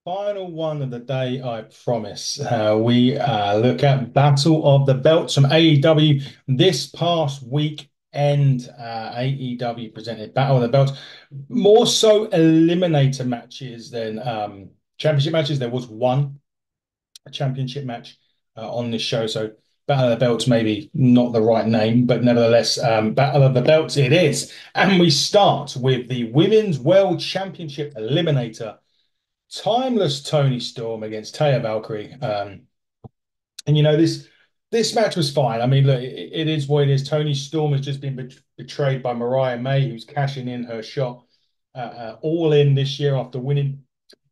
final one of the day, I promise. We look at Battle of the Belts from AEW this past weekend. AEW presented Battle of the Belts, more so eliminator matches than championship matches. There was one championship match on this show, so Battle of the Belts maybe not the right name, but nevertheless, Battle of the Belts it is. And we start with the Women's World Championship Eliminator. Timeless Toni Storm against Taya Valkyrie. And this match was fine. I mean, look, it is what it is. Toni Storm has just been betrayed by Mariah May, who's cashing in her shot all in this year after winning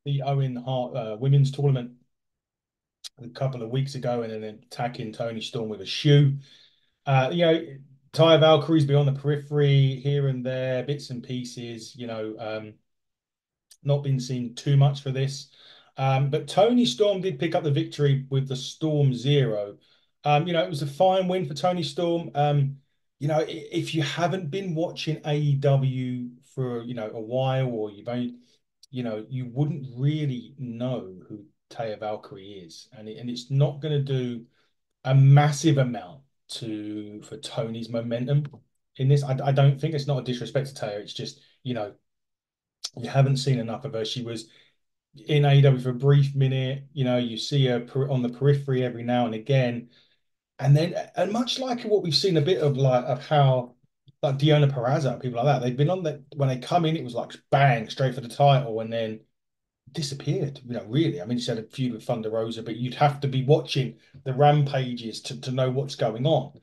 the Owen Hart women's tournament a couple of weeks ago and then attacking Toni Storm with a shoe. Taya Valkyrie's been on the periphery here and there, bits and pieces. Not been seen too much for this. But Toni Storm did pick up the victory with the Storm Zero. It was a fine win for Toni Storm. If you haven't been watching AEW for, a while, or you've only, you wouldn't really know who Taya Valkyrie is. And it's not going to do a massive amount for Tony's momentum in this. I don't think it's not a disrespect to Taya. It's just, you haven't seen enough of her. She was in AEW for a brief minute. You see her on the periphery every now and again, and much like what we've seen a bit of how like Deonna Purrazzo, people like that, they've been on that when they come in, it was like bang straight for the title, and then disappeared. Really. I mean, she had a feud with Thunder Rosa, but you'd have to be watching the rampages to know what's going on.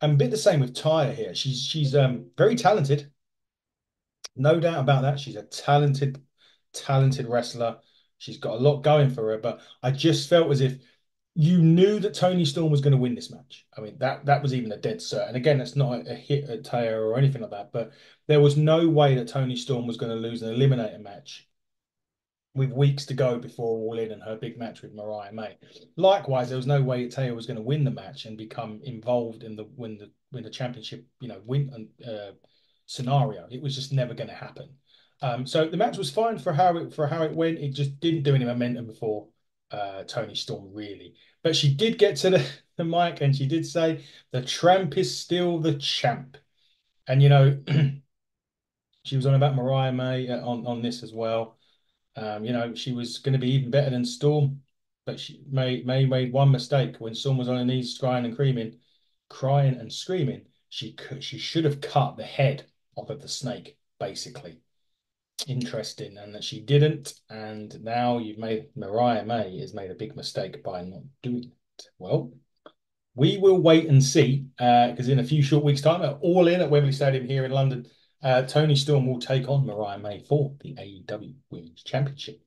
And a bit the same with Taya here. She's very talented, no doubt about that. She's a talented wrestler. She's got a lot going for her, but I just felt as if you knew that Toni Storm was going to win this match. I mean, that was even a dead cert. And again, that's not a hit at Taya or anything like that, but there was no way that Toni Storm was going to lose an eliminator match with weeks to go before All In and her big match with Mariah May. Likewise, there was no way that Taya was going to win the match and become involved in the win the championship, win scenario. It was just never going to happen. So the match was fine for how it went. It just didn't do any momentum before Toni Storm really. But she did get to the mic and she did say the tramp is still the champ. And she was on about Mariah May on this as well. She was going to be even better than Storm, but May made one mistake when Storm was on her knees crying and screaming. She should have cut the head off of the snake, basically. Interesting, and that she didn't, and now Mariah May has made a big mistake by not doing it. Well, we will wait and see, because in a few short weeks' time, All In at Wembley Stadium here in London, Toni Storm will take on Mariah May for the AEW Women's Championship.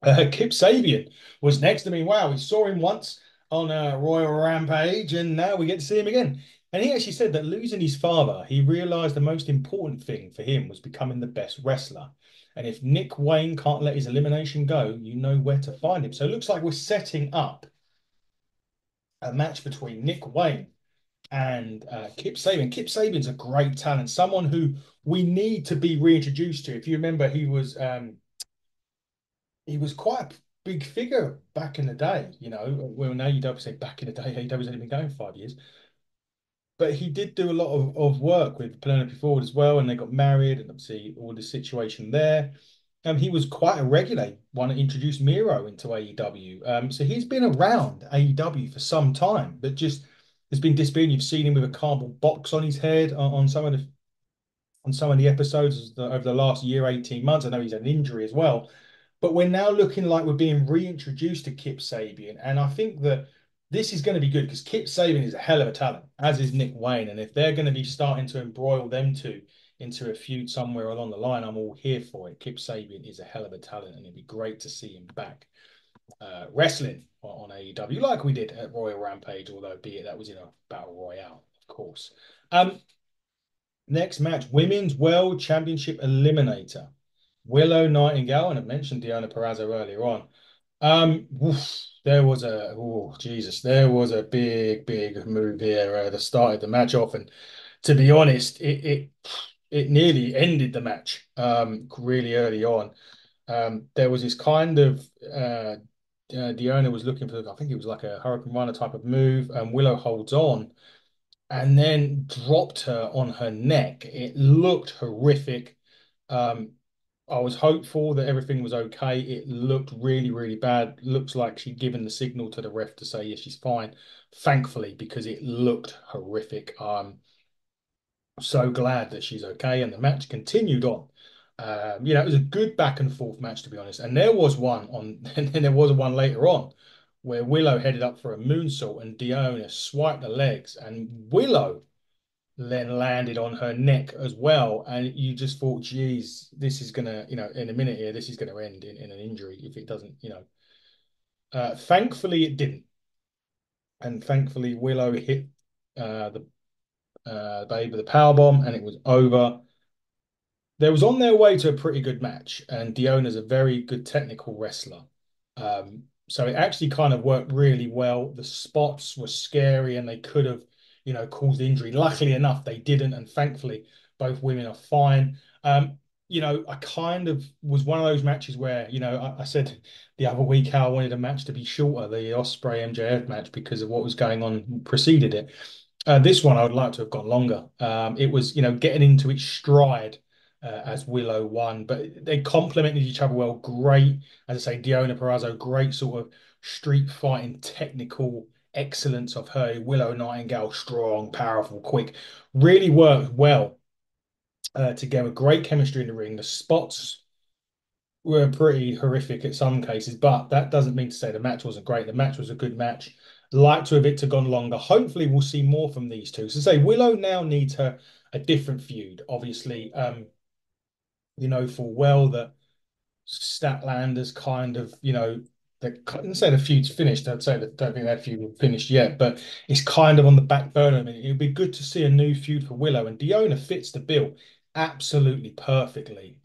Kip Sabian was next. I mean, wow, we saw him once on Royal Rampage, and now we get to see him again. And he actually said that losing his father, he realized the most important thing for him was becoming the best wrestler. And if Nick Wayne can't let his elimination go, you know where to find him. So it looks like we're setting up a match between Nick Wayne and Kip Sabian. Kip Sabian's a great talent, someone who we need to be reintroduced to. If you remember, he was quite a big figure back in the day. Well, now you don't say back in the day. AEW's only been going 5 years, but he did do a lot of work with Penelope Ford as well, and they got married, and obviously all the situation there. He was quite a regular one that introduced Miro into AEW. So he's been around AEW for some time, but just there's been disappearing. You've seen him with a cardboard box on his head on some of the episodes over the last year, 18 months. I know he's had an injury as well, but we're now looking like we're being reintroduced to Kip Sabian. And I think that this is going to be good because Kip Sabian is a hell of a talent, as is Nick Wayne. And if they're going to be starting to embroil them two into a feud somewhere along the line, I'm all here for it. Kip Sabian is a hell of a talent, and it'd be great to see him back wrestling on AEW like we did at Royal Rampage, although be it that was in a battle royale, of course. Next match, Women's World Championship Eliminator. Willow, Nightingale, and I mentioned Deonna Purrazzo earlier on. There was a big move here that started the match off, and to be honest, it nearly ended the match really early on. There was this kind of Deonna was looking for, I think it was like a Hurricane Runner type of move, and Willow holds on and then dropped her on her neck. It looked horrific. Um, I was hopeful that everything was okay. It looked really, really bad. Looks like she'd given the signal to the ref to say, yes, she's fine. Thankfully, because it looked horrific. So glad that she's okay, and the match continued on. It was a good back and forth match, to be honest. And there was one on, and then there was one later on where Willow headed up for a moonsault and Deonna swiped the legs, and Willow then landed on her neck as well. And you just thought, geez, this is gonna, in a minute here, this is gonna end in an injury if it doesn't. Thankfully, it didn't, and thankfully Willow hit the babe with a power bomb, and it was over. They was on their way to a pretty good match, and Deonna's a very good technical wrestler. So it actually kind of worked really well. The spots were scary, and they could have, caused injury. Luckily enough, they didn't, and thankfully, both women are fine. I kind of was one of those matches where, I said the other week how I wanted a match to be shorter, the Osprey MJF match, because of what was going on preceded it. This one I would like to have gone longer. It was, getting into its stride as Willow won, but they complemented each other well. Great, as I say, Deonna Purrazzo, great sort of street fighting technical excellence of her. Willow Nightingale, strong, powerful, quick, really worked well together. Great chemistry in the ring. The spots were pretty horrific at some cases, but that doesn't mean to say the match wasn't great. The match was a good match. Like to have it to gone longer. Hopefully, we'll see more from these two. So, say Willow now needs her a different feud. Obviously, you know full well that Statlander's kind of, they couldn't say the feud's finished. I'd say that don't think that feud is finished yet, but it's kind of on the back burner. I mean, it'd be good to see a new feud for Willow, and Deonna fits the bill absolutely perfectly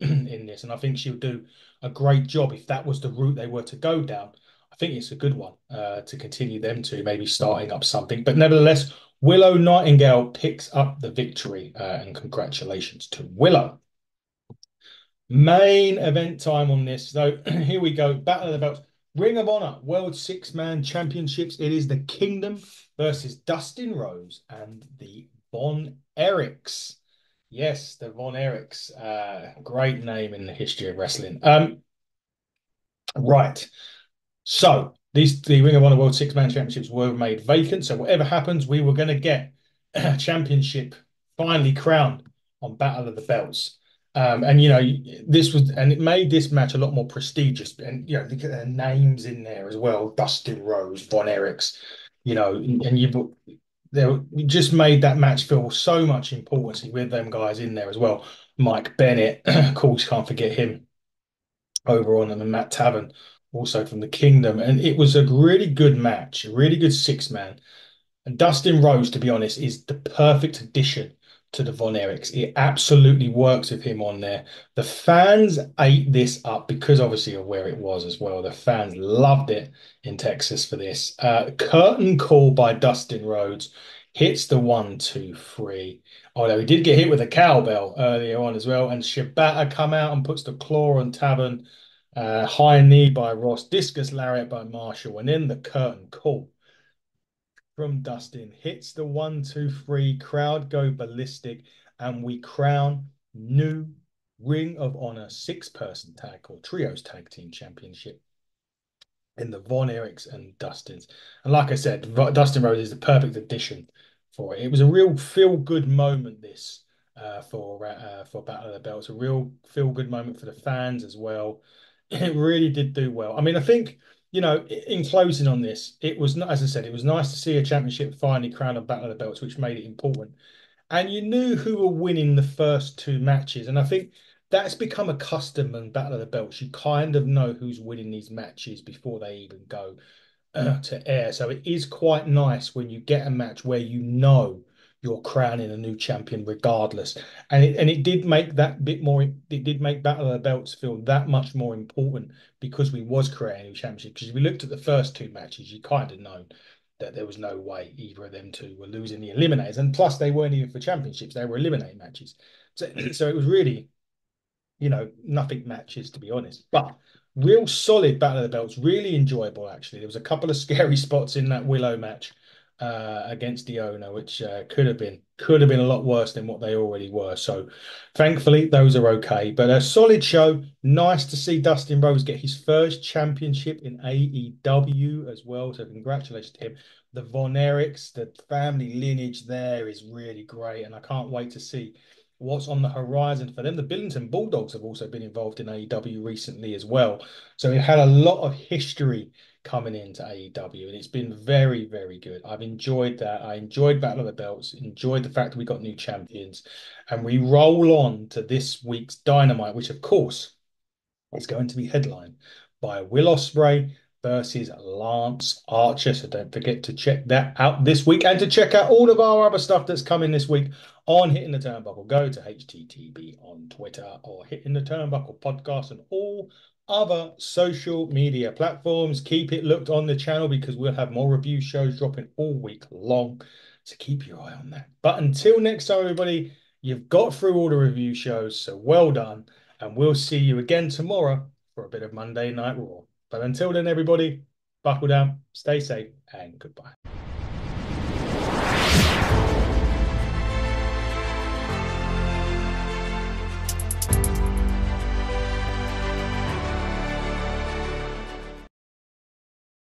in this, and I think she'll do a great job if that was the route they were to go down. I think it's a good one to continue them to maybe starting up something, but nevertheless, Willow Nightingale picks up the victory, and congratulations to Willow. Main event time on this. So here we go. Battle of the Belts. Ring of Honor World Six-Man Championships. It is the Kingdom versus Dustin Rhodes and the Von Erichs. Yes, the Von Erichs. Great name in the history of wrestling. Right. So the Ring of Honor World Six-Man Championships were made vacant. So whatever happens, we were going to get a championship finally crowned on Battle of the Belts. And this was, and it made this match a lot more prestigious. And look at their names in there as well: Dustin Rhodes, Von Erichs. And you just made that match feel so much importance with them guys in there as well. Mike Bennett, of course, can't forget him over on them, and Matt Taven, also from the Kingdom. And it was a really good match, a really good six-man. And Dustin Rhodes, to be honest, is the perfect addition to the Von Erichs. It absolutely works with him on there. The fans ate this up because obviously of where it was as well. The fans loved it in Texas for this. Curtain call by Dustin Rhodes. Hits the 1, 2, 3. Although he did get hit with a cowbell earlier on as well. And Shibata come out and puts the claw on Taven. High knee by Ross. Discus lariat by Marshall. And then the curtain call from Dustin hits the 1, 2, 3. Crowd go ballistic, and we crown new Ring of Honor six-person tag or trios tag team championship in the Von Erichs and Dustins. And like I said, Dustin Rhodes is the perfect addition for it. It was a real feel-good moment, this for Battle of the Belts. A real feel-good moment for the fans as well. It really did do well. I mean, I think, in closing on this, it was, as I said, it was nice to see a championship finally crowned on Battle of the Belts, which made it important. And you knew who were winning the first two matches. And I think that's become a custom in Battle of the Belts. You kind of know who's winning these matches before they even go to air. So it is quite nice when you get a match where you're crowning a new champion regardless. And it did make that bit more, it did make Battle of the Belts feel that much more important because we was creating a new championship. Because if we looked at the first two matches, you kind of know that there was no way either of them two were losing the eliminators. And plus they weren't even for championships, they were eliminate matches. So it was really, nothing matches to be honest. But Real solid Battle of the Belts, really enjoyable actually. There was a couple of scary spots in that Willow match against Deonna, which could have been a lot worse than what they already were. So thankfully those are okay. But a solid show. Nice to see Dustin Rhodes get his first championship in AEW as well. So congratulations to him. The Von Erichs, the family lineage there is really great, and I can't wait to see what's on the horizon for them. The Billington Bulldogs have also been involved in AEW recently as well. So it had a lot of history coming into AEW, and it's been very, very good. I've enjoyed that. I enjoyed Battle of the Belts, enjoyed the fact that we got new champions, and we roll on to this week's Dynamite, which of course is going to be headlined by Will Ospreay versus Lance Archer. So don't forget to check that out this week and to check out all of our other stuff that's coming this week on Hitting the Turnbuckle. Go to HTTB on Twitter or Hitting the Turnbuckle podcast and all other social media platforms. Keep it looked on the channel because we'll have more review shows dropping all week long. So keep your eye on that. But until next time, everybody, you've got through all the review shows. So well done. And we'll see you again tomorrow for a bit of Monday Night Raw. But until then, everybody, buckle down, stay safe, and goodbye.